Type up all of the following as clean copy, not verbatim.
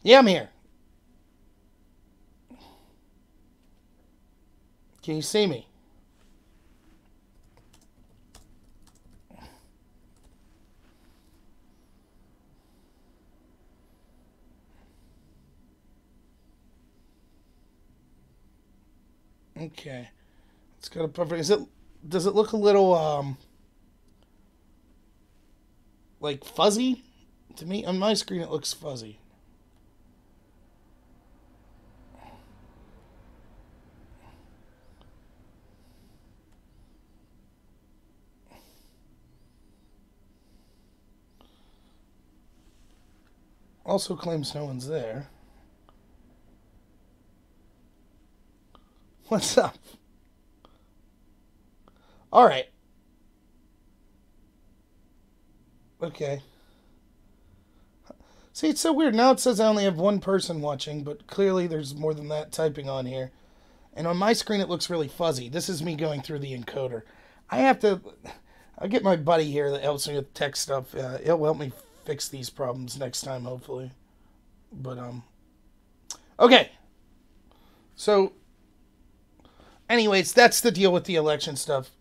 Yeah, I'm here. Can you see me? Okay. It's got a perfect. Does it look a little like fuzzy? To me, on my screen, it looks fuzzy. Also claims no one's there. What's up? All right. Okay. See, it's so weird. Now it says I only have one person watching, but clearly there's more than that typing on here. And on my screen, it looks really fuzzy. This is me going through the encoder. I have to. I'll get my buddy here that helps me with tech stuff. He'll help me fix these problems next time, hopefully. But okay. So, anyways, that's the deal with the election stuff.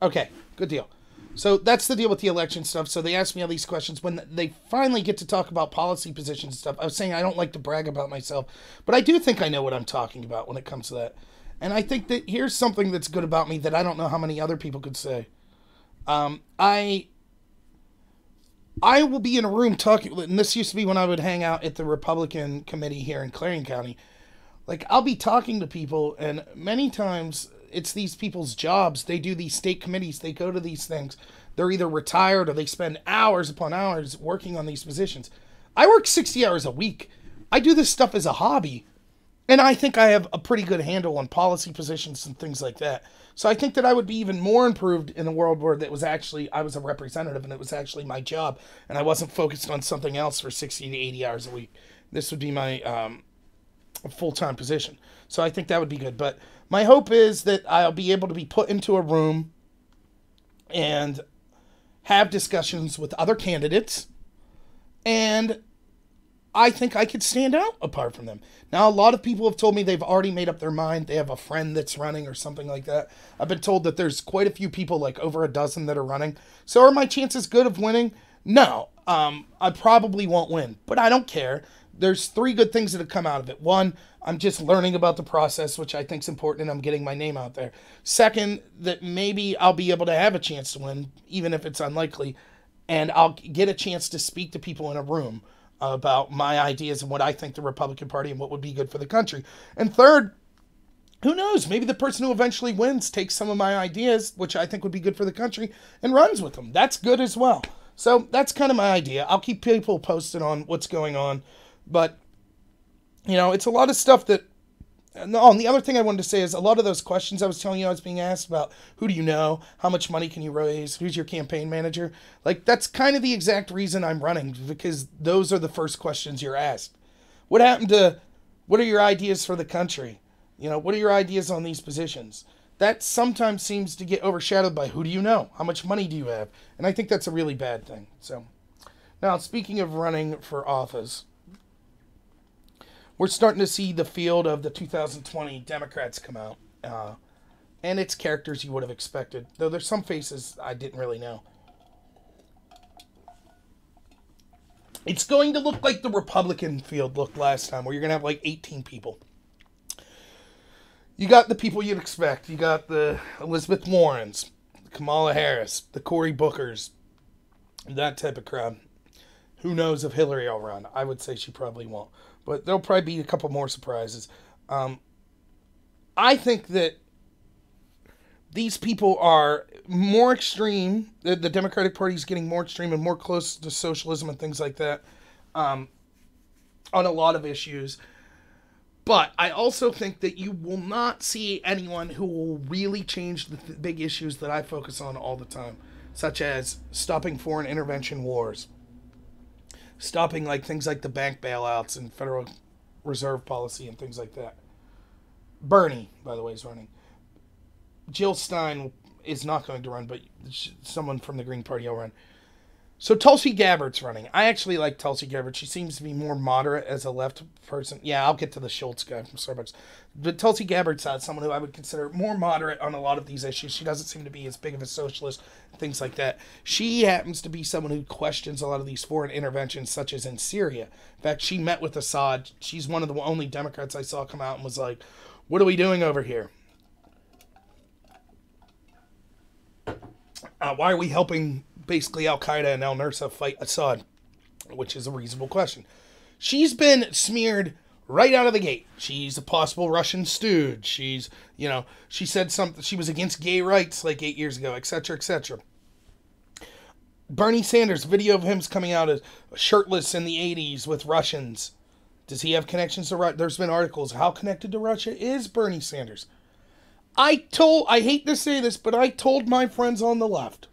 Okay, good deal. So that's the deal with the election stuff. So they asked me all these questions. When they finally get to talk about policy positions and stuff, I was saying I don't like to brag about myself, but I do think I know what I'm talking about when it comes to that. And I think that here's something that's good about me that I don't know how many other people could say. I will be in a room talking, and this used to be when I would hang out at the Republican committee here in Clarion County. Like, I'll be talking to people, and many times it's these people's jobs. They do these state committees. They go to these things. They're either retired or they spend hours upon hours working on these positions. I work 60 hours a week. I do this stuff as a hobby. And I think I have a pretty good handle on policy positions and things like that. So I think that I would be even more improved in a world where that was actually, I was a representative and it was actually my job. And I wasn't focused on something else for 60 to 80 hours a week. This would be my full-time position. So I think that would be good. But my hope is that I'll be able to be put into a room and have discussions with other candidates. And I think I could stand out apart from them. Now, a lot of people have told me they've already made up their mind. They have a friend that's running or something like that. I've been told that there's quite a few people, like over a dozen, that are running. So are my chances good of winning? No. I probably won't win, but I don't care. There's three good things that have come out of it. One, I'm just learning about the process, which I think is important, and I'm getting my name out there. Second, that maybe I'll be able to have a chance to win, even if it's unlikely, and I'll get a chance to speak to people in a room about my ideas and what I think the Republican Party and what would be good for the country. And third, who knows? Maybe the person who eventually wins takes some of my ideas, which I think would be good for the country, and runs with them. That's good as well. So that's kind of my idea. I'll keep people posted on what's going on. But, you know, it's a lot of stuff that... Oh, and the other thing I wanted to say is a lot of those questions I was telling you I was being asked about, who do you know? How much money can you raise? Who's your campaign manager? Like, that's kind of the exact reason I'm running, because those are the first questions you're asked. What happened to... What are your ideas for the country? You know, what are your ideas on these positions? That sometimes seems to get overshadowed by who do you know? How much money do you have? And I think that's a really bad thing. So, now, speaking of running for office... We're starting to see the field of the 2020 Democrats come out. And it's characters you would have expected. Though there's some faces I didn't really know. It's going to look like the Republican field looked last time, where you're going to have like 18 people. You got the people you'd expect. You got the Elizabeth Warrens, the Kamala Harris, the Cory Bookers, that type of crowd. Who knows if Hillary will run? I would say she probably won't. But there'll probably be a couple more surprises. I think that these people are more extreme. The Democratic Party is getting more extreme and more close to socialism and things like that on a lot of issues. But I also think that you will not see anyone who will really change the big issues that I focus on all the time, such as stopping foreign intervention wars. Stopping like things like the bank bailouts and Federal Reserve policy and things like that. Bernie, by the way, is running. Jill Stein is not going to run, but someone from the Green Party will run. So Tulsi Gabbard's running. I actually like Tulsi Gabbard. She seems to be more moderate as a left person. Yeah, I'll get to the Schultz guy from Starbucks. But Tulsi Gabbard's someone who I would consider more moderate on a lot of these issues. She doesn't seem to be as big of a socialist, things like that. She happens to be someone who questions a lot of these foreign interventions, such as in Syria. In fact, she met with Assad. She's one of the only Democrats I saw come out and was like, "What are we doing over here? Why are we helping basically Al-Qaeda and al-Nusra fight Assad?" Which is a reasonable question. She's been smeared right out of the gate. She's a possible Russian stooge. She's, she said something, she was against gay rights like 8 years ago, etc., etc. Bernie Sanders, video of him's coming out as shirtless in the 80s with Russians. Does he have connections to Russia? There's been articles. How connected to Russia is Bernie Sanders? I hate to say this, but I told my friends on the left,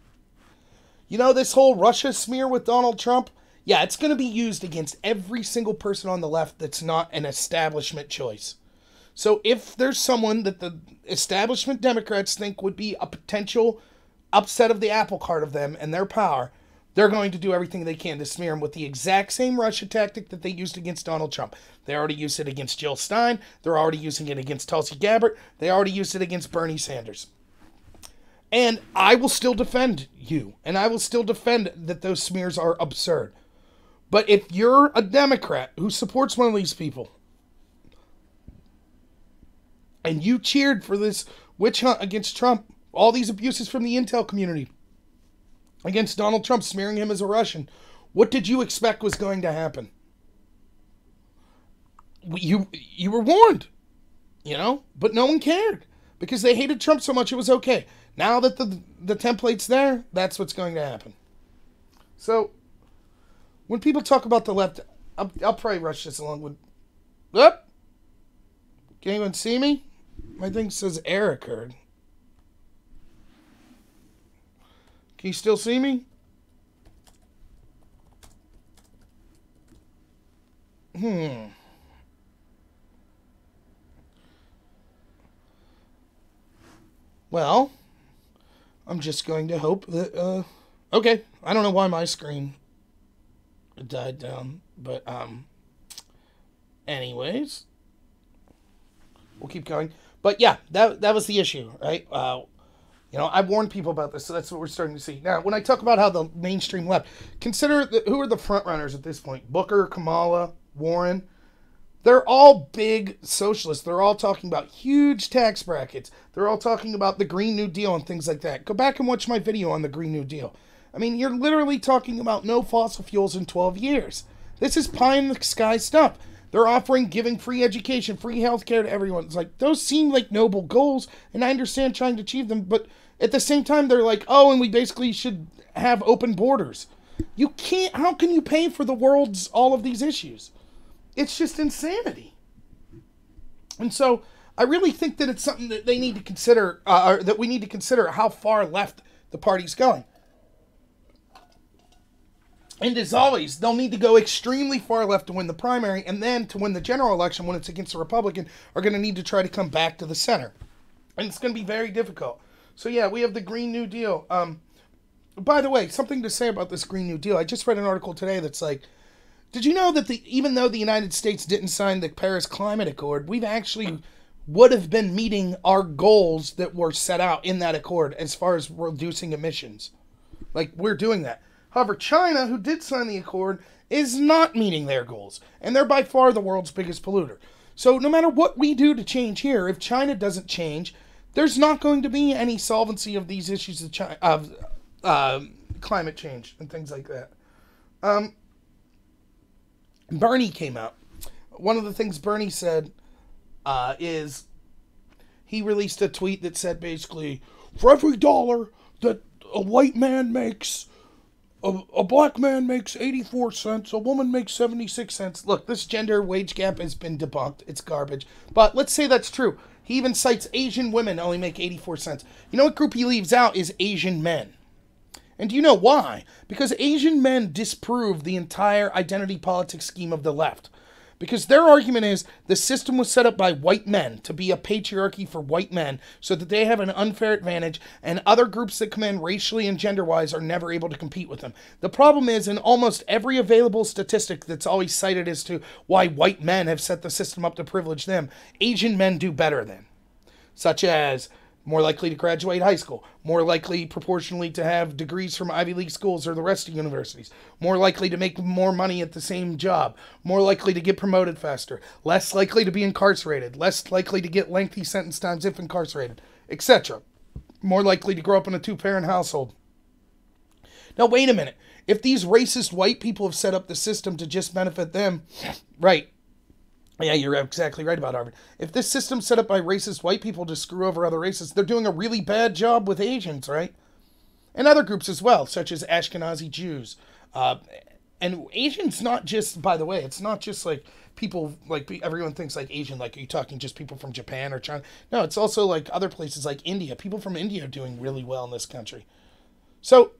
this whole Russia smear with Donald Trump, yeah, it's going to be used against every single person on the left that's not an establishment choice. So if there's someone that the establishment Democrats think would be a potential upset of the apple cart of them and their power, they're going to do everything they can to smear him with the exact same Russia tactic that they used against Donald Trump. They already used it against Jill Stein. They're already using it against Tulsi Gabbard. They already used it against Bernie Sanders. And I will still defend you. And I will still defend that those smears are absurd. But if you're a Democrat who supports one of these people, and you cheered for this witch hunt against Trump, all these abuses from the intel community, against Donald Trump, smearing him as a Russian, what did you expect was going to happen? You were warned, but no one cared because they hated Trump so much it was okay. Now that the template's there, that's what's going to happen. So when people talk about the left, I'll probably rush this along with, can anyone see me? My thing says error occurred. Can you still see me? Well, I'm just going to hope that, okay, I don't know why my screen died down, but, anyways, we'll keep going. But yeah, that was the issue, right? I warned people about this, so that's what we're starting to see. Now, when I talk about how the mainstream left, consider who are the front runners at this point? Booker, Kamala, Warren. They're all big socialists. They're all talking about huge tax brackets. They're all talking about the Green New Deal and things like that. Go back and watch my video on the Green New Deal. I mean, you're literally talking about no fossil fuels in 12 years. This is pie in the sky stuff. They're offering giving free education, free healthcare to everyone. It's like, those seem like noble goals, and I understand trying to achieve them, but at the same time, they're like, oh, and we basically should have open borders. You can't, how can you pay for the world's, all of these issues? It's just insanity. And so, I really think that it's something that they need to consider, or that we need to consider how far left the party's going. And as always, they'll need to go extremely far left to win the primary, and then to win the general election when it's against a Republican, are going to need to try to come back to the center. And it's going to be very difficult. So yeah, we have the Green New Deal. By the way, something to say about this Green New Deal. I just read an article today that's like, did you know that even though the United States didn't sign the Paris Climate Accord, we've actually would have been meeting our goals that were set out in that accord as far as reducing emissions. Like, we're doing that. However, China, who did sign the accord, is not meeting their goals. And they're by far the world's biggest polluter. So no matter what we do to change here, if China doesn't change, there's not going to be any solvency of these issues of climate change and things like that. Bernie came out. One of the things Bernie said is he released a tweet that said basically, for every dollar that a white man makes, a black man makes 84 cents, a woman makes 76 cents. Look, this gender wage gap has been debunked. It's garbage. But let's say that's true. He even cites Asian women only make 84 cents. You know what group he leaves out is Asian men. And do you know why? Because Asian men disprove the entire identity politics scheme of the left. Because their argument is the system was set up by white men to be a patriarchy for white men so that they have an unfair advantage and other groups that come in racially and gender-wise are never able to compete with them. The problem is in almost every available statistic that's always cited as to why white men have set the system up to privilege them, Asian men do better than. Such as more likely to graduate high school, more likely proportionally to have degrees from Ivy League schools or the rest of universities, more likely to make more money at the same job, more likely to get promoted faster, less likely to be incarcerated, less likely to get lengthy sentence times if incarcerated, etc. More likely to grow up in a two-parent household. Now, wait a minute. If these racist white people have set up the system to just benefit them, right? Yeah, you're exactly right about Harvard. If this system's set up by racist white people to screw over other races, they're doing a really bad job with Asians, right? And other groups as well, such as Ashkenazi Jews. And Asians not just, by the way, it's not just like people, like everyone thinks like Asian, like are you talking just people from Japan or China? No, it's also like other places like India. People from India are doing really well in this country. So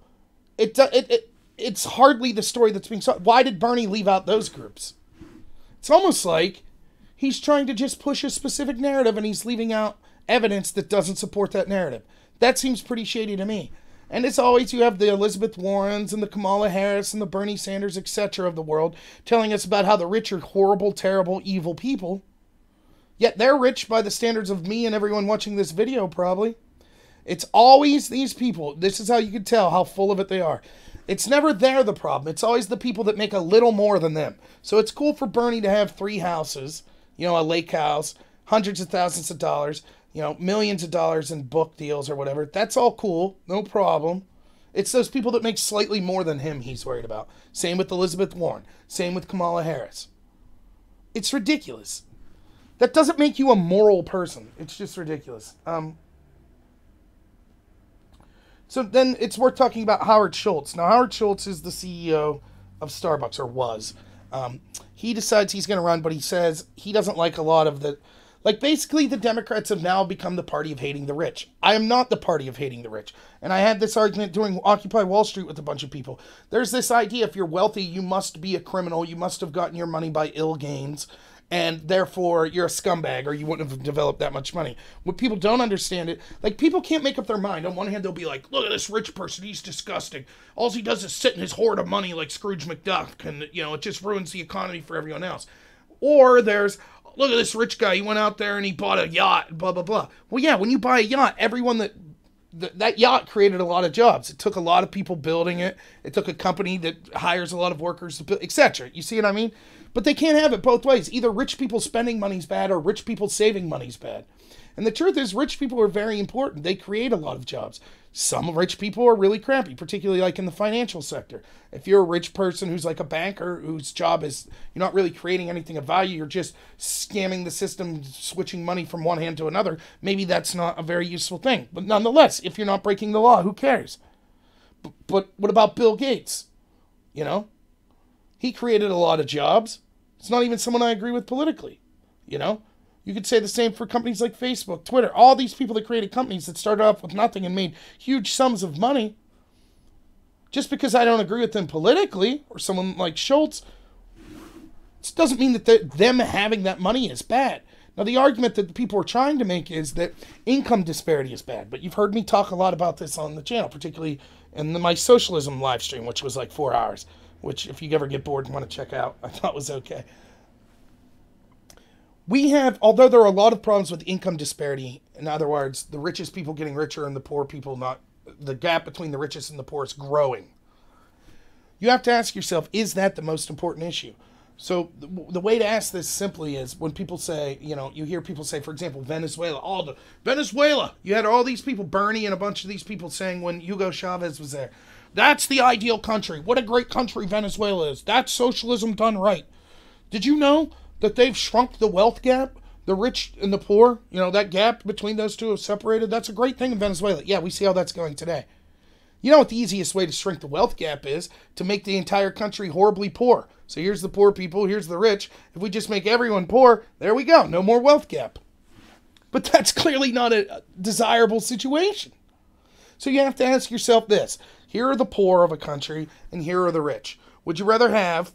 it's hardly the story that's being sold. Why did Bernie leave out those groups? It's almost like he's trying to just push a specific narrative and he's leaving out evidence that doesn't support that narrative. That seems pretty shady to me. And as always, you have the Elizabeth Warrens and the Kamala Harris and the Bernie Sanders, etc. of the world telling us about how the rich are horrible, terrible, evil people. Yet they're rich by the standards of me and everyone watching this video, probably. It's always these people. This is how you can tell how full of it they are. It's never they're the problem. It's always the people that make a little more than them. So it's cool for Bernie to have 3 houses, a lake house, hundreds of thousands of dollars, millions of dollars in book deals or whatever. That's all cool. No problem. It's those people that make slightly more than him he's worried about. Same with Elizabeth Warren. Same with Kamala Harris. It's ridiculous. That doesn't make you a moral person. It's just ridiculous. So then it's worth talking about Howard Schultz. Now, Howard Schultz is the CEO of Starbucks, or was. He decides he's going to run, but he says he doesn't like a lot of the... Like, basically, the Democrats have now become the party of hating the rich. I am not the party of hating the rich. And I had this argument during Occupy Wall Street with a bunch of people. There's this idea, if you're wealthy, you must be a criminal. You must have gotten your money by ill gains. And therefore, you're a scumbag, or you wouldn't have developed that much money. What people don't understand it, like, people can't make up their mind. On one hand, they'll be like, look at this rich person, he's disgusting. All he does is sit in his hoard of money like Scrooge McDuck, and, it just ruins the economy for everyone else. Or there's, look at this rich guy, he went out there and he bought a yacht, blah, blah, blah. Well, yeah, when you buy a yacht, everyone that yacht created a lot of jobs. It took a lot of people building it. It took a company that hires a lot of workers to build, etc. You see what I mean? But they can't have it both ways. Either rich people spending money's bad or rich people saving money's bad. And the truth is, rich people are very important. They create a lot of jobs. Some rich people are really crappy, particularly like in the financial sector. If you're a rich person who's like a banker whose job is you're not really creating anything of value, you're just scamming the system, switching money from one hand to another, maybe that's not a very useful thing. But nonetheless, if you're not breaking the law, who cares? But what about Bill Gates? He created a lot of jobs. It's not even someone I agree with politically. You could say the same for companies like Facebook, Twitter, all these people that created companies that started off with nothing and made huge sums of money. Just because I don't agree with them politically, or someone like Schultz, it doesn't mean that them having that money is bad. Now, the argument that the people are trying to make is that income disparity is bad. But you've heard me talk a lot about this on the channel, particularly in my socialism live stream, which was like 4 hours, which if you ever get bored and want to check out, I thought was okay. Although there are a lot of problems with income disparity, in other words, the richest people getting richer and the poor people not, the gap between the richest and the poorest growing. You have to ask yourself, is that the most important issue? So the way to ask this simply is when people say, you hear people say, for example, Venezuela, Venezuela, you had all these people, Bernie and a bunch of these people saying when Hugo Chavez was there, that's the ideal country. What a great country Venezuela is. That's socialism done right. Did you know that they've shrunk the wealth gap? The rich and the poor, that gap between those two have separated. That's a great thing in Venezuela. Yeah, we see how that's going today. You know what the easiest way to shrink the wealth gap is? To make the entire country horribly poor. So here's the poor people, here's the rich. If we just make everyone poor, there we go. No more wealth gap. But that's clearly not a desirable situation. So you have to ask yourself this. Here are the poor of a country, and here are the rich. Would you rather have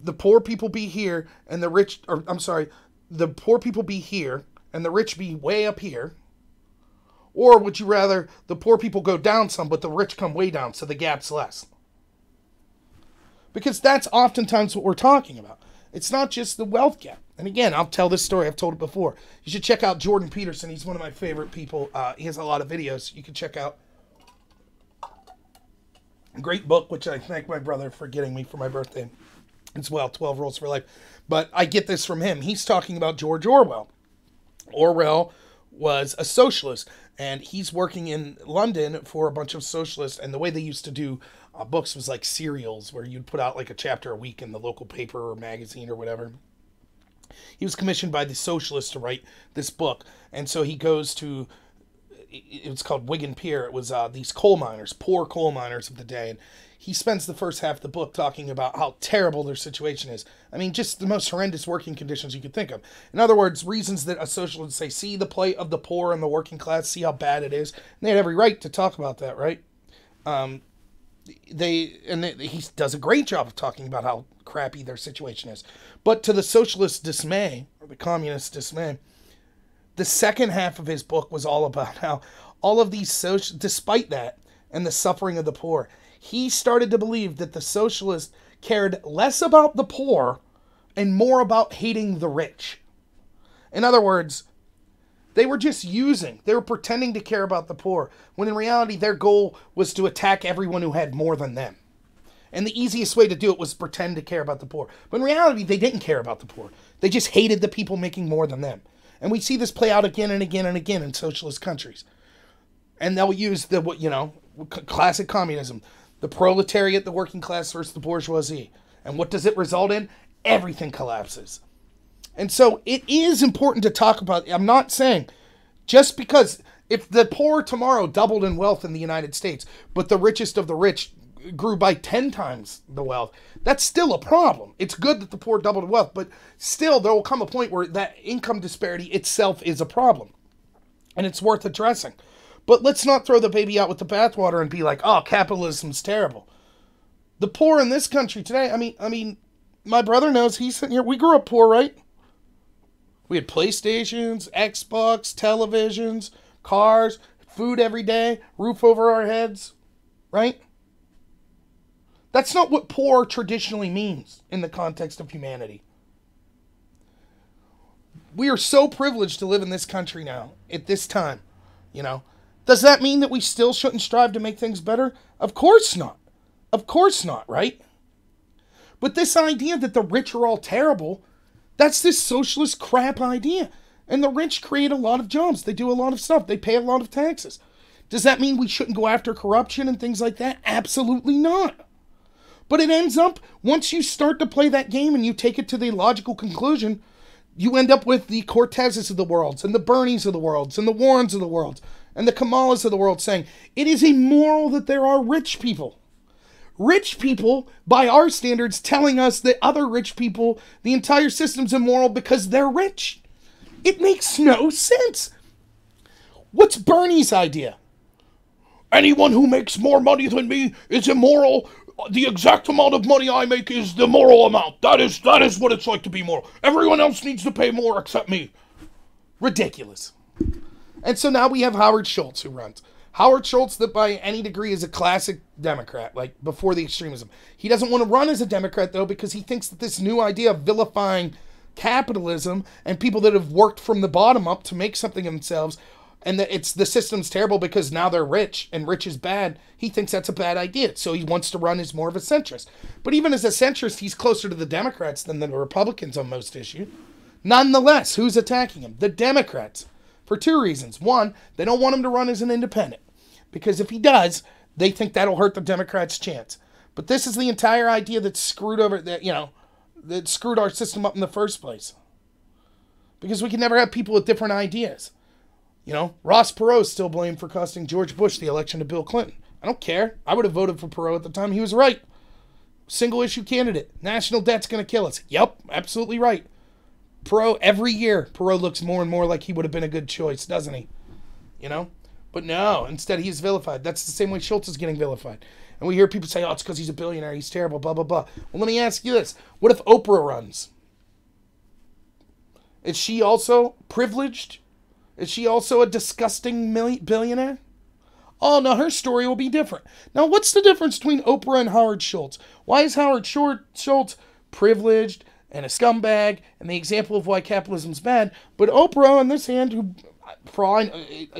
the poor people be here and the rich, or I'm sorry, the poor people be here and the rich be way up here? Or would you rather the poor people go down some, but the rich come way down, so the gap's less? Because that's oftentimes what we're talking about. It's not just the wealth gap. And again, I'll tell this story. I've told it before. You should check out Jordan Peterson. He's one of my favorite people. He has a lot of videos you can check out. A great book, which I thank my brother for getting me for my birthday as well, 12 Rules for Life. But I get this from him. He's talking about George Orwell. Orwell was a socialist, and he's working in London for a bunch of socialists, and the way they used to do books was like serials, where you'd put out like a chapter a week in the local paper or magazine or whatever. He was commissioned by the socialists to write this book, and so he goes to, it's called Wigan Pier. It was these coal miners, poor coal miners of the day, and he spends the first half of the book talking about how terrible their situation is. I mean, just the most horrendous working conditions you could think of. In other words, reasons that a socialist would say, see the plight of the poor and the working class, see how bad it is. And they had every right to talk about that, right? He does a great job of talking about how crappy their situation is. But to the socialist dismay, or the communist dismay, the second half of his book was all about how all of these despite that and the suffering of the poor, he started to believe that the socialists cared less about the poor and more about hating the rich. In other words, they were just they were pretending to care about the poor, when in reality their goal was to attack everyone who had more than them. And the easiest way to do it was pretend to care about the poor. But in reality, they didn't care about the poor. They just hated the people making more than them. And we see this play out again and again and again in socialist countries. And they'll use the, classic communism. The proletariat, the working class versus the bourgeoisie. And what does it result in? Everything collapses. And so it is important to talk about. I'm not saying just because if the poor tomorrow doubled in wealth in the United States, but the richest of the rich grew by 10 times the wealth, that's still a problem. It's good that the poor doubled in wealth, but still there will come a point where that income disparity itself is a problem. And it's worth addressing. But let's not throw the baby out with the bathwater and be like, oh, capitalism's terrible. The poor in this country today, I mean, my brother knows, he's sitting here, we grew up poor, right? We had PlayStations, Xbox, televisions, cars, food every day, roof over our heads, right? That's not what poor traditionally means in the context of humanity. We are so privileged to live in this country now, at this time, Does that mean that we still shouldn't strive to make things better? Of course not. Of course not, right? But this idea that the rich are all terrible, that's this socialist crap idea. And the rich create a lot of jobs. They do a lot of stuff. They pay a lot of taxes. Does that mean we shouldn't go after corruption and things like that? Absolutely not. But it ends up, once you start to play that game and you take it to the logical conclusion, you end up with the Cortezes of the world, and the Bernies of the world, and the Warrens of the world, and the Kamalas of the world saying, it is immoral that there are rich people. Rich people, by our standards, telling us that other rich people, the entire system's immoral because they're rich. It makes no sense. What's Bernie's idea? Anyone who makes more money than me is immoral. The exact amount of money I make is the moral amount. That is what it's like to be moral. Everyone else needs to pay more except me. Ridiculous. And so now we have Howard Schultz who runs. Howard Schultz, that by any degree is a classic Democrat, like before the extremism. He doesn't want to run as a Democrat, though, because he thinks that this new idea of vilifying capitalism and people that have worked from the bottom up to make something of themselves, and that the system's terrible because now they're rich and rich is bad, he thinks that's a bad idea. So he wants to run as more of a centrist. But even as a centrist, he's closer to the Democrats than the Republicans on most issues. Nonetheless, who's attacking him? The Democrats. For two reasons. One, they don't want him to run as an independent. Because if he does, they think that'll hurt the Democrats' chance. But this is the entire idea that screwed our system up in the first place. Because we can never have people with different ideas. Ross Perot's still blamed for costing George Bush the election to Bill Clinton. I don't care. I would have voted for Perot at the time. He was right. Single issue candidate. National debt's going to kill us. Yep, absolutely right. Perot, every year, Perot looks more and more like he would have been a good choice, doesn't he? But no, instead he's vilified. That's the same way Schultz is getting vilified. And we hear people say, oh, it's because he's a billionaire, he's terrible, blah, blah, blah. Well, let me ask you this. What if Oprah runs? Is she also privileged? Is she also a disgusting billionaire? Oh, no, her story will be different. Now, what's the difference between Oprah and Howard Schultz? Why is Howard Schultz privileged and a scumbag and the example of why capitalism's bad? But Oprah, on this hand, who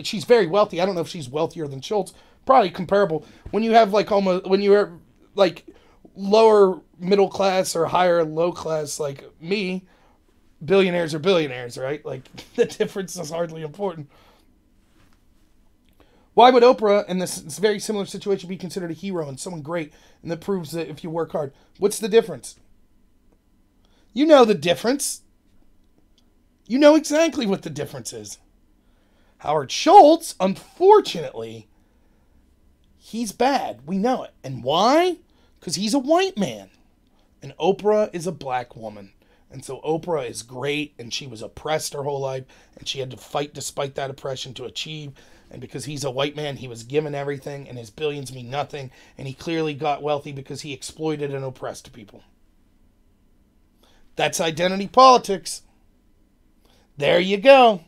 she's very wealthy. I don't know if she's wealthier than Schultz. Probably comparable. When you have when you're like lower middle class or higher low class like me, billionaires are billionaires, right? Like the difference is hardly important. Why would Oprah in this very similar situation be considered a hero and someone great and that proves that if you work hard? What's the difference? You know the difference. You know exactly what the difference is. Howard Schultz, unfortunately, he's bad. We know it. And why? Because he's a white man. And Oprah is a black woman. And so Oprah is great, and she was oppressed her whole life, and she had to fight despite that oppression to achieve. And because he's a white man, he was given everything, and his billions mean nothing. And he clearly got wealthy because he exploited and oppressed people. That's identity politics. There you go.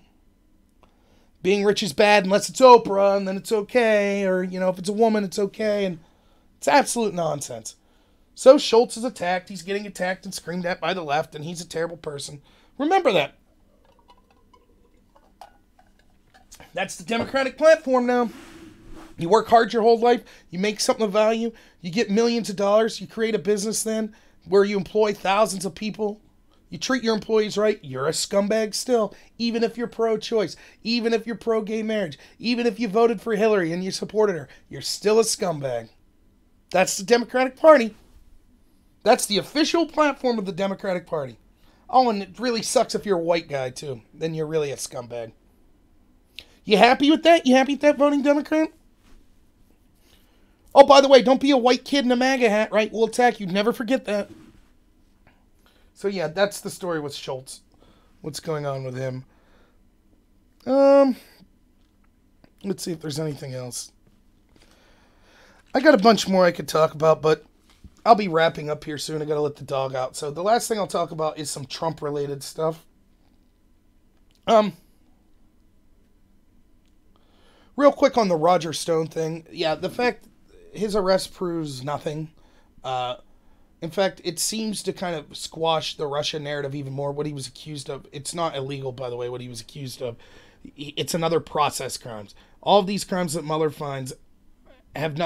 Being rich is bad unless it's Oprah, and then it's okay. Or, if it's a woman, it's okay. And it's absolute nonsense. So Schultz is attacked. He's getting attacked and screamed at by the left, and he's a terrible person. Remember that. That's the Democratic platform now. You work hard your whole life. You make something of value. You get millions of dollars. You create a business then where you employ thousands of people. You treat your employees right, you're a scumbag still, even if you're pro-choice, even if you're pro-gay marriage, even if you voted for Hillary and you supported her, you're still a scumbag. That's the Democratic Party. That's the official platform of the Democratic Party. Oh, and it really sucks if you're a white guy, too. Then you're really a scumbag. You happy with that? You happy with that, voting Democrat? Oh, by the way, don't be a white kid in a MAGA hat, right? We'll attack you. Never forget that. So yeah, that's the story with Schultz. What's going on with him? Let's see if there's anything else. I got a bunch more I could talk about, but I'll be wrapping up here soon. I gotta let the dog out. So the last thing I'll talk about is some Trump-related stuff. Real quick on the Roger Stone thing. Yeah, the fact his arrest proves nothing. In fact, it seems to kind of squash the Russia narrative even more. What he was accused of, it's not illegal, by the way, what he was accused of. It's another process crimes. All of these crimes that Mueller finds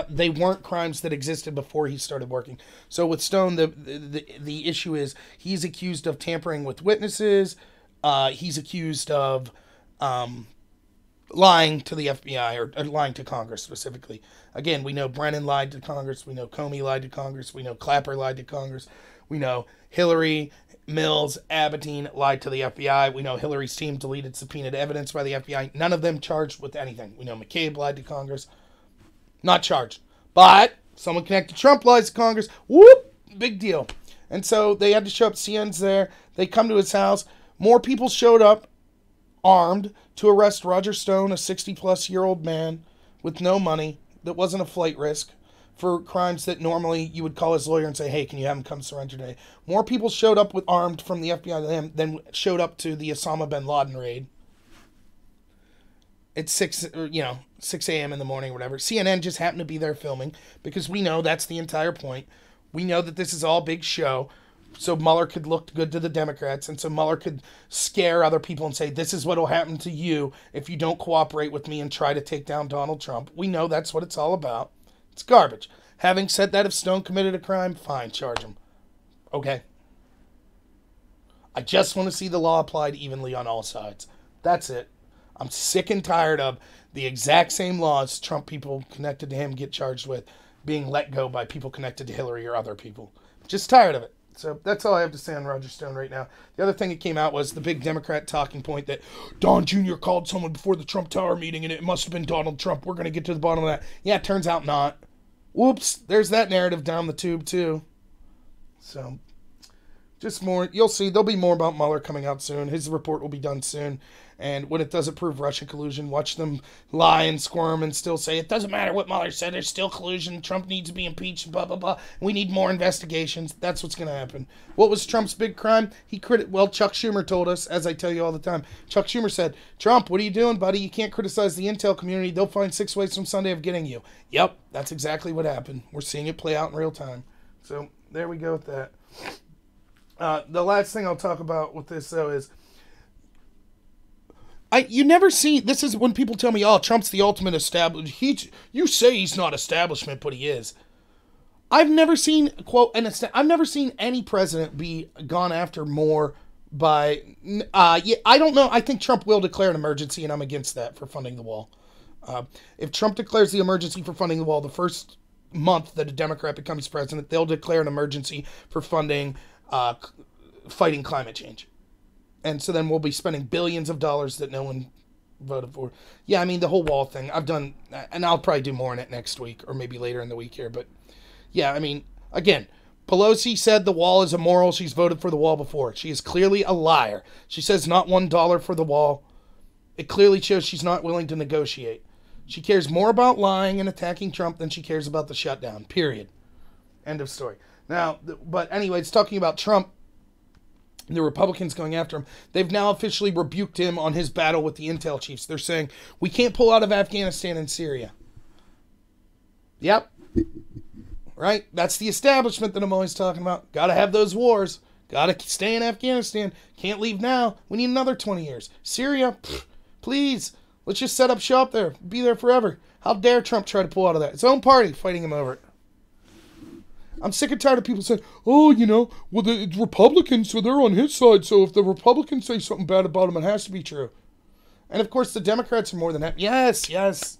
they weren't crimes that existed before he started working. So with Stone, the issue is he's accused of tampering with witnesses. He's accused of lying to the FBI or lying to Congress specifically. Again, we know Brennan lied to Congress. We know Comey lied to Congress. We know Clapper lied to Congress. We know Hillary, Mills, Aberdeen lied to the FBI. We know Hillary's team deleted subpoenaed evidence by the FBI. None of them charged with anything. We know McCabe lied to Congress. Not charged. But someone connected to Trump lies to Congress. Whoop! Big deal. And so they had to show up. CNN's there. They come to his house. More people showed up armed to arrest Roger Stone, a 60-plus-year-old man with no money that wasn't a flight risk for crimes that normally you would call his lawyer and say, hey, can you have him come surrender today? More people showed up with armed from the FBI than him than showed up to the Osama bin Laden raid. It's 6 a.m. in the morning or whatever. CNN just happened to be there filming because we know that's the entire point. We know that this is all big show. So Mueller could look good to the Democrats, and so Mueller could scare other people and say, this is what will happen to you if you don't cooperate with me and try to take down Donald Trump. We know that's what it's all about. It's garbage. Having said that, if Stone committed a crime, fine, charge him. Okay. I just want to see the law applied evenly on all sides. That's it. I'm sick and tired of the exact same laws Trump people connected to him get charged with being let go by people connected to Hillary or other people. Just tired of it. So that's all I have to say on Roger Stone right now. The other thing that came out was the big Democrat talking point that Don Jr. called someone before the Trump Tower meeting and it must have been Donald Trump. We're going to get to the bottom of that. Yeah, it turns out not. Whoops, there's that narrative down the tube too. So Just more. You'll see. There'll be more about Mueller coming out soon. His report will be done soon. And when it doesn't prove Russian collusion, watch them lie and squirm and still say, it doesn't matter what Mueller said, there's still collusion, Trump needs to be impeached, blah, blah, blah. We need more investigations. That's what's going to happen. What was Trump's big crime? Well, Chuck Schumer told us, as I tell you all the time. Chuck Schumer said, Trump, what are you doing, buddy? You can't criticize the intel community. They'll find 6 ways from Sunday of getting you. Yep, that's exactly what happened. We're seeing it play out in real time. So there we go with that. The last thing I'll talk about with this, though, is you never see, this is when people tell me, oh, Trump's the ultimate establishment. You say he's not establishment, but he is. I've never seen, quote, I've never seen any president be gone after more by, I don't know. I think Trump will declare an emergency, and I'm against that for funding the wall. If Trump declares the emergency for funding the wall, the first month that a Democrat becomes president, they'll declare an emergency for funding fighting climate change. And so then we'll be spending billions of dollars that no one voted for. Yeah, I mean, the whole wall thing, I've done, and I'll probably do more on it next week or maybe later in the week here. But yeah, I mean, again, Pelosi said the wall is immoral. She's voted for the wall before. She is clearly a liar. She says not $1 for the wall. It clearly shows she's not willing to negotiate. She cares more about lying and attacking Trump than she cares about the shutdown, period. End of story. Now, but anyways, talking about Trump, the Republicans going after him, they've now officially rebuked him on his battle with the intel chiefs. They're saying, we can't pull out of Afghanistan and Syria. Yep. Right? That's the establishment that I'm always talking about. Got to have those wars. Got to stay in Afghanistan. Can't leave now. We need another 20 years. Syria, please. Let's just set up shop there. Be there forever. How dare Trump try to pull out of that? His own party fighting him over it. I'm sick and tired of people saying, oh, well, it's Republicans, so they're on his side, so if the Republicans say something bad about him, it has to be true. And, of course, the Democrats are more than happy. Yes.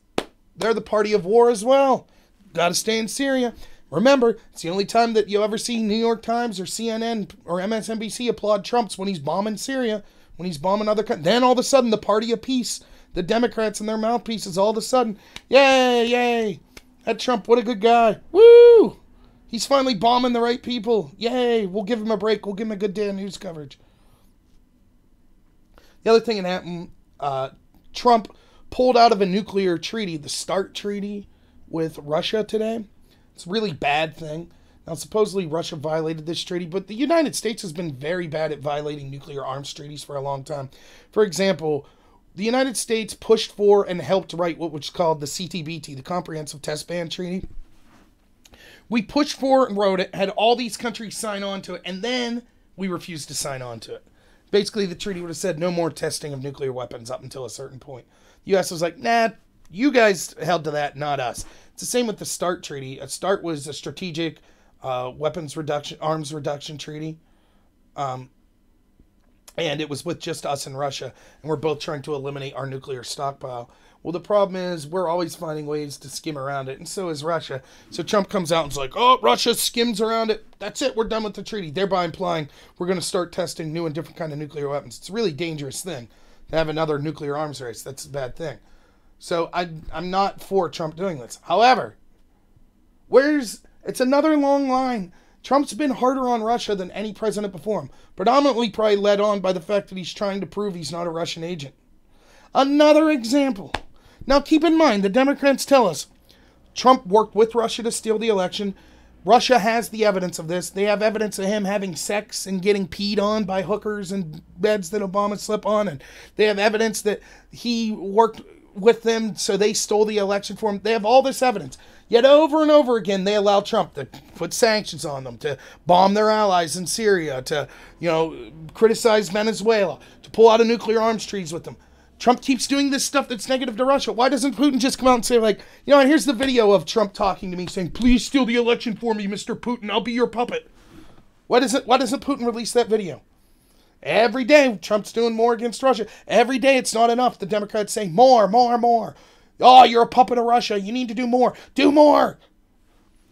They're the party of war as well. Got to stay in Syria. Remember, it's the only time that you'll ever see New York Times or CNN or MSNBC applaud Trump's when he's bombing Syria, when he's bombing other countries. Then, all of a sudden, the party of peace, the Democrats and their mouthpieces, all of a sudden, yay. That Trump, what a good guy. Woo! He's finally bombing the right people. Yay. We'll give him a break. We'll give him a good day of news coverage. The other thing that happened, Trump pulled out of a nuclear treaty, the START treaty with Russia today. It's a really bad thing. Now, supposedly Russia violated this treaty, but the United States has been very bad at violating nuclear arms treaties for a long time. For example, the United States pushed for and helped write what was called the CTBT, the Comprehensive Test Ban Treaty. We pushed for and wrote it, had all these countries sign on to it, and then we refused to sign on to it. Basically, the treaty would have said no more testing of nuclear weapons up until a certain point. The U.S. was like, nah, you guys held to that, not us. It's the same with the START treaty. A START was a strategic arms reduction treaty. And it was with just us and Russia, and we're both trying to eliminate our nuclear stockpile. Well, the problem is we're always finding ways to skim around it, and so is Russia. So Trump comes out and is like, oh, Russia skims around it. That's it. We're done with the treaty, thereby implying we're going to start testing new and different kind of nuclear weapons. It's a really dangerous thing to have another nuclear arms race. That's a bad thing. So I'm not for Trump doing this. However, it's another long line. Trump's been harder on Russia than any president before him, predominantly probably led on by the fact that he's trying to prove he's not a Russian agent. Another example. Now, keep in mind, the Democrats tell us Trump worked with Russia to steal the election. Russia has the evidence of this. They have evidence of him having sex and getting peed on by hookers and beds that Obama slept on. And they have evidence that he worked with them, so they stole the election for him. They have all this evidence. Yet over and over again, they allow Trump to put sanctions on them, to bomb their allies in Syria, to, criticize Venezuela, to pull out of nuclear arms treaties with them. Trump keeps doing this stuff that's negative to Russia. Why doesn't Putin just come out and say, and here's the video of Trump talking to me saying, please steal the election for me, Mr. Putin. I'll be your puppet. Why doesn't Putin release that video? Every day, Trump's doing more against Russia. Every day, it's not enough. The Democrats say, more. Oh, you're a puppet of Russia. You need to do more. Do more.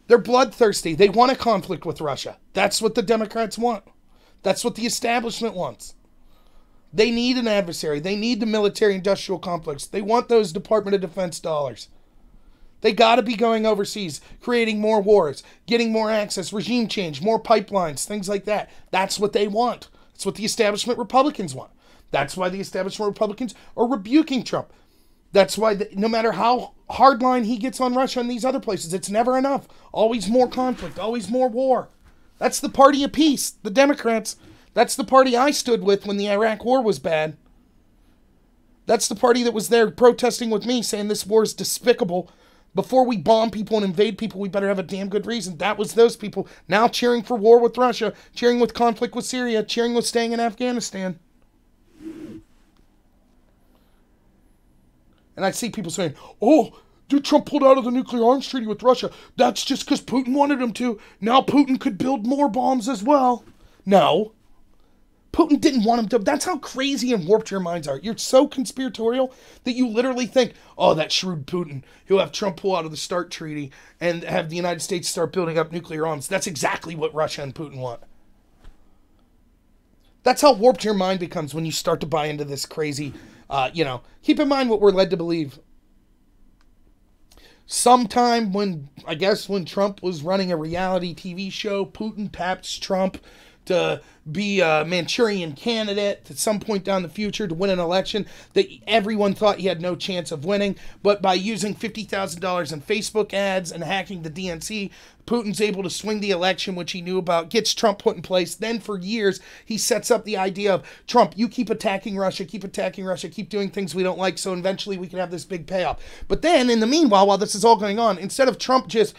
They're bloodthirsty. They want a conflict with Russia. That's what the Democrats want. That's what the establishment wants. They need an adversary. They need the military-industrial complex. They want those Department of Defense dollars. They got to be going overseas, creating more wars, getting more access, regime change, more pipelines, things like that. That's what they want. That's what the establishment Republicans want. That's why the establishment Republicans are rebuking Trump. That's why no matter how hardline he gets on Russia and these other places, it's never enough. Always more conflict, always more war. That's the party of peace, the Democrats. That's the party I stood with when the Iraq war was bad. That's the party that was there protesting with me, saying this war is despicable. Before we bomb people and invade people, we better have a damn good reason. That was those people. Now cheering for war with Russia, cheering with conflict with Syria, cheering with staying in Afghanistan. And I see people saying, oh, dude, Trump pulled out of the nuclear arms treaty with Russia. That's just because Putin wanted him to. Now Putin could build more bombs as well. No. Putin didn't want him to. That's how crazy and warped your minds are. You're so conspiratorial that you literally think, oh, that shrewd Putin, he'll have Trump pull out of the START treaty and have the United States start building up nuclear arms. That's exactly what Russia and Putin want. That's how warped your mind becomes when you start to buy into this crazy, keep in mind what we're led to believe. Sometime when Trump was running a reality TV show, Putin tapped Trump to be a Manchurian candidate at some point down the future to win an election that everyone thought he had no chance of winning. But by using $50,000 in Facebook ads and hacking the DNC, Putin's able to swing the election, which he knew about, gets Trump put in place. Then for years, he sets up the idea of, Trump, you keep attacking Russia, keep doing things we don't like, so eventually we can have this big payoff. But then, in the meanwhile, while this is all going on, instead of Trump just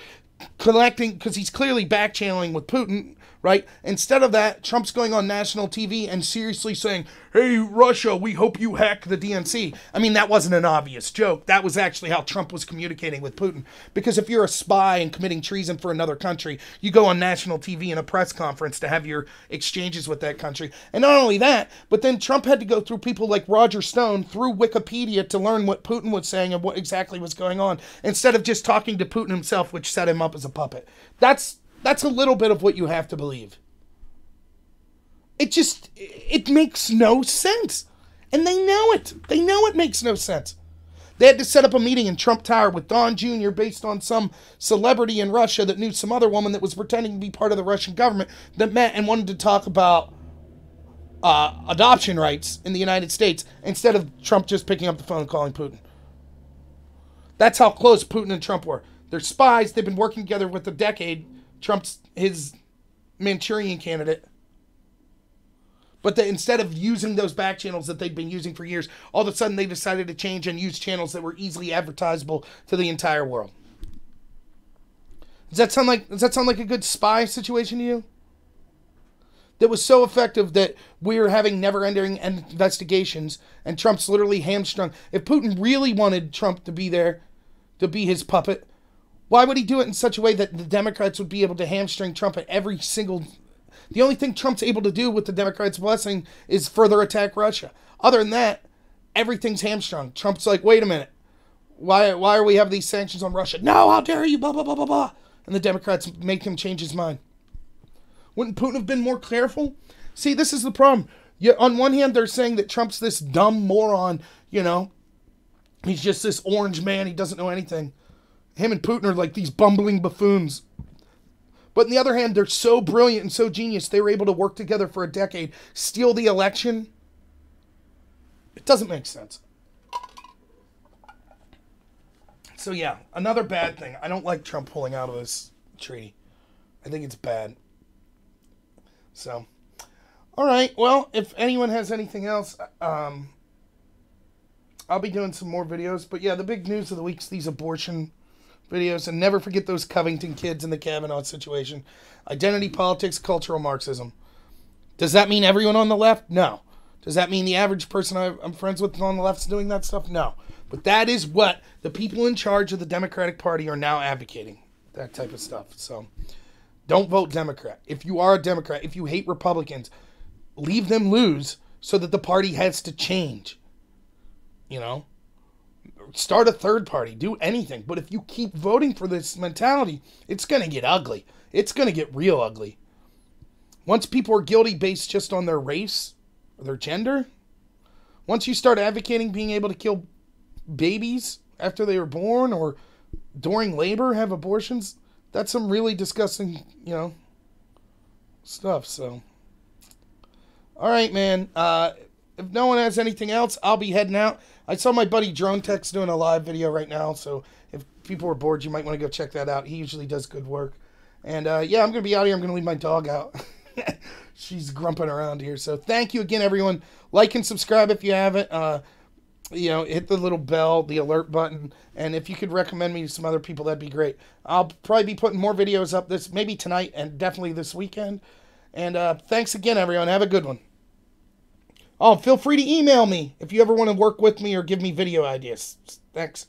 collecting, because he's clearly back-channeling with Putin, right? Instead of that, Trump's going on national TV and seriously saying, hey, Russia, we hope you hack the DNC. I mean, that wasn't an obvious joke. That was actually how Trump was communicating with Putin. Because if you're a spy and committing treason for another country, you go on national TV in a press conference to have your exchanges with that country. And not only that, but then Trump had to go through people like Roger Stone through Wikipedia to learn what Putin was saying and what exactly was going on, instead of just talking to Putin himself, which set him up as a puppet. That's a little bit of what you have to believe. It makes no sense. And they know it. They know it makes no sense. They had to set up a meeting in Trump Tower with Don Jr. based on some celebrity in Russia that knew some other woman that was pretending to be part of the Russian government that met and wanted to talk about adoption rights in the United States instead of Trump just picking up the phone and calling Putin. That's how close Putin and Trump were. They're spies. They've been working together with a decade. Trump's his Manchurian candidate. But instead of using those back channels that they've been using for years, all of a sudden they decided to change and use channels that were easily advertisable to the entire world. Does that sound like a good spy situation to you? That was so effective that we're having never-ending investigations and Trump's literally hamstrung. If Putin really wanted Trump to be there, to be his puppet, why would he do it in such a way that the Democrats would be able to hamstring Trump at every single... The only thing Trump's able to do with the Democrats' blessing is further attack Russia. Other than that, everything's hamstrung. Trump's like, wait a minute. Why are we having these sanctions on Russia? No, how dare you, blah, blah, blah, blah, blah. And the Democrats make him change his mind. Wouldn't Putin have been more careful? See, this is the problem. On one hand, they're saying that Trump's this dumb moron, He's just this orange man. He doesn't know anything. Him and Putin are like these bumbling buffoons. But on the other hand, they're so brilliant and so genius, they were able to work together for a decade, steal the election. It doesn't make sense. So yeah, another bad thing. I don't like Trump pulling out of this treaty. I think it's bad. So, all right. Well, if anyone has anything else, I'll be doing some more videos. But yeah, the big news of the week's these abortion videos. And never forget those Covington kids in the Kavanaugh situation. Identity politics, cultural Marxism. Does that mean everyone on the left? No. Does that mean the average person I'm friends with on the left is doing that stuff? No. But that is what the people in charge of the Democratic Party are now advocating. That type of stuff. So don't vote Democrat. If you are a Democrat, if you hate Republicans, leave them lose so that the party has to change. Start a third party. Do anything. But if you keep voting for this mentality, it's going to get ugly. It's going to get real ugly. Once people are guilty based just on their race or their gender, once you start advocating being able to kill babies after they were born or during labor have abortions. That's some really disgusting, stuff. So, all right, man. If no one has anything else, I'll be heading out. I saw my buddy Drone Tech's doing a live video right now, so if people are bored, you might want to go check that out. He usually does good work. And yeah, I'm going to be out here. I'm going to leave my dog out. She's grumping around here. So thank you again, everyone. Like and subscribe if you haven't. Hit the little bell, the alert button. And if you could recommend me to some other people, that'd be great. I'll probably be putting more videos up maybe tonight and definitely this weekend. And thanks again, everyone. Have a good one. Oh, feel free to email me if you ever want to work with me or give me video ideas. Thanks.